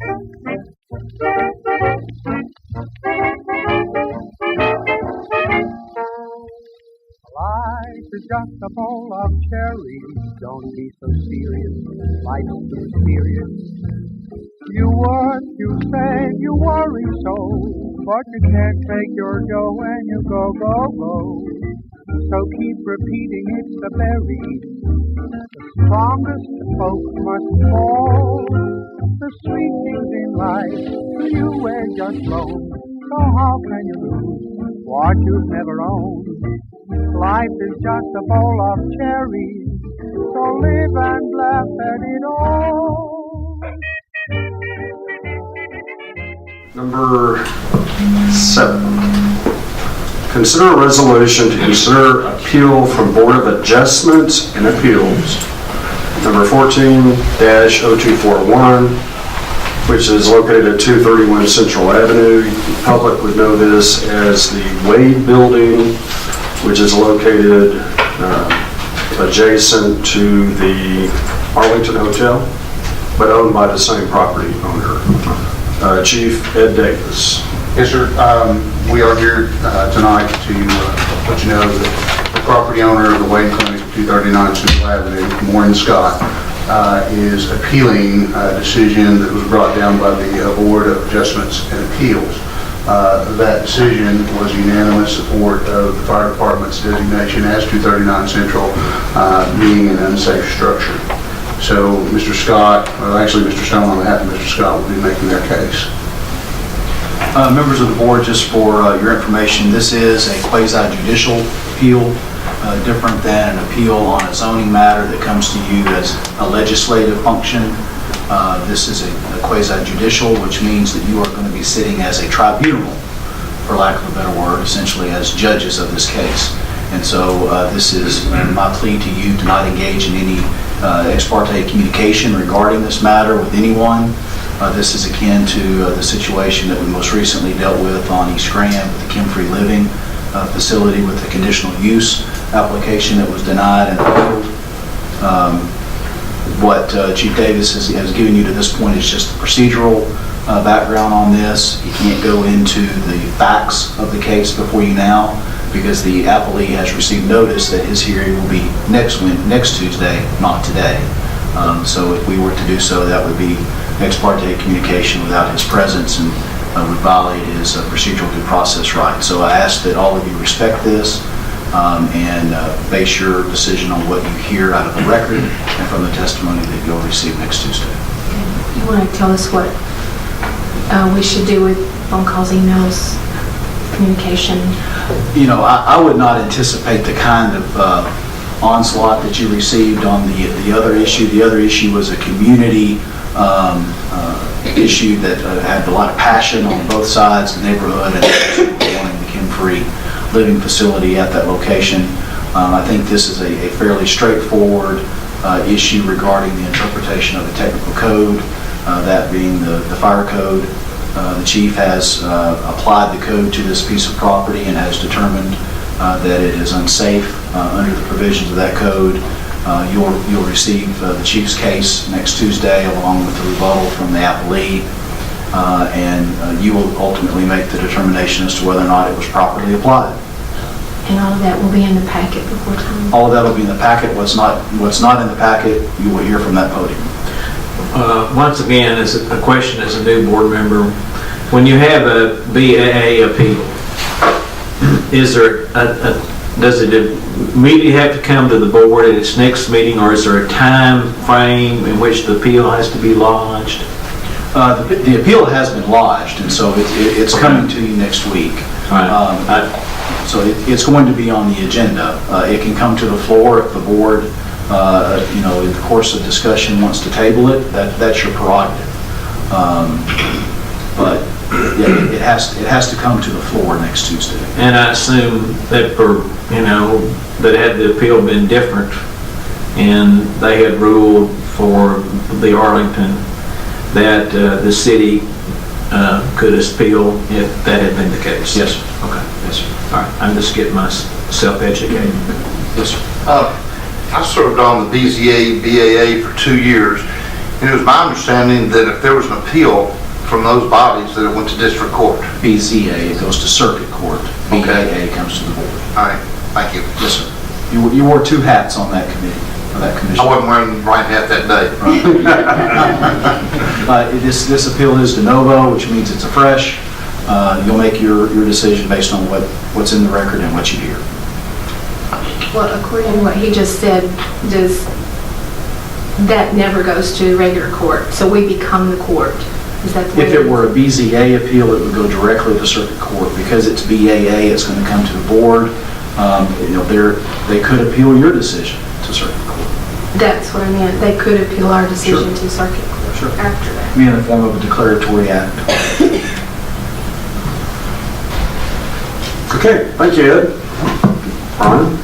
Life is just a bowl of cherries. Don't be so serious. Life's too serious. You work, you save, you worry so, but you can't take your dough when you go, go, go. So keep repeating it's the berries. The strongest folk must fall. The sweet things in life you were just loaned. So how can you lose what you've never owned? Life is just a bowl of cherries, so live and laugh at it all. Number 7. Consider a resolution to consider appeal from Board of Adjustments and Appeals, number 14-0241, which is located at 231 Central Avenue. The public would know this as the Wade Building, which is located adjacent to the Arlington Hotel, but owned by the same property owner. Chief Ed Davis. Yes, sir. We are here tonight to let you know that the property owner of the Wade Clinic, 239 Central Avenue, Maureen Scott, is appealing a decision that was brought down by the Board of Adjustments and Appeals. That decision was unanimous support of the fire department's designation as 239 Central being an unsafe structure. So Mr. Scott, well actually Mr. Stone on behalf of Mr. Scott will be making their case. Members of the board, just for your information, this is a quasi-judicial appeal, different than an appeal on a zoning matter that comes to you as a legislative function. This is a quasi-judicial, which means that you are going to be sitting as a tribunal, for lack of a better word, essentially as judges of this case. And so this is my plea to you to not engage in any ex parte communication regarding this matter with anyone. This is akin to the situation that we most recently dealt with on East Graham with the Kim-Free Living facility with the conditional use application that was denied and appealed. What Chief Davis has given you to this point is just the procedural background on this. He can't go into the facts of the case before you now because the appellee has received notice that his hearing will be next Tuesday, not today. So if we were to do so, that would be ex parte communication without his presence and would violate his procedural due process right. So I ask that all of you respect this and base your decision on what you hear out of the record and from the testimony that you'll receive next Tuesday. You want to tell us what we should do with phone calls, emails, communication? You know, I would not anticipate the kind of onslaught that you received on the other issue. The other issue was a community issue that had a lot of passion on both sides of the neighborhood and wanting the Kim-Free Living facility at that location. I think this is a fairly straightforward issue regarding the interpretation of the technical code, that being the fire code. The chief has applied the code to this piece of property and has determined that it is unsafe under the provisions of that code. You'll receive the chief's case next Tuesday along with the rebuttal from the appellee, and you will ultimately make the determination as to whether or not it was properly applied. And all of that will be in the packet before time? All of that will be in the packet. What's not in the packet, you will hear from that podium. Once again, as a question as a new board member, when you have a BAA appeal, is there does it immediately have to come to the board at its next meeting, or is there a time frame in which the appeal has to be lodged? The appeal has been lodged, and so it's coming to you next week. Right. So it's going to be on the agenda. It can come to the floor if the board, in the course of discussion wants to table it. That's your prerogative. But yeah, it has to come to the floor next Tuesday. And I assume that that had the appeal been different, and they had ruled for the Arlington that the city could appeal if that had been the case. Yes, sir. Okay. Yes, sir. All right. I'm just getting myself educated. Yes, sir. I served on the BZA, BAA for 2 years. And it was my understanding that if there was an appeal from those bodies, that it went to district court. BZA, it goes to circuit court. Okay. BAA comes to the board. All right, thank you. Yes, sir. You wore two hats on that committee, or that commission. I wasn't wearing the right hat that day. This appeal is de novo, which means it's a fresh. You'll make your decision based on what's in the record and what you hear. Well, according to what he just said, that never goes to regular court, so we become the court. Is that the way? If it were a BZA appeal, it would go directly to circuit court. Because it's BAA, it's going to come to the board. They could appeal your decision to circuit court. That's what I meant. They could appeal our decision Sure. to circuit court Sure. after that. In the form of a declaratory act. Okay, thank you, Ed. Brian?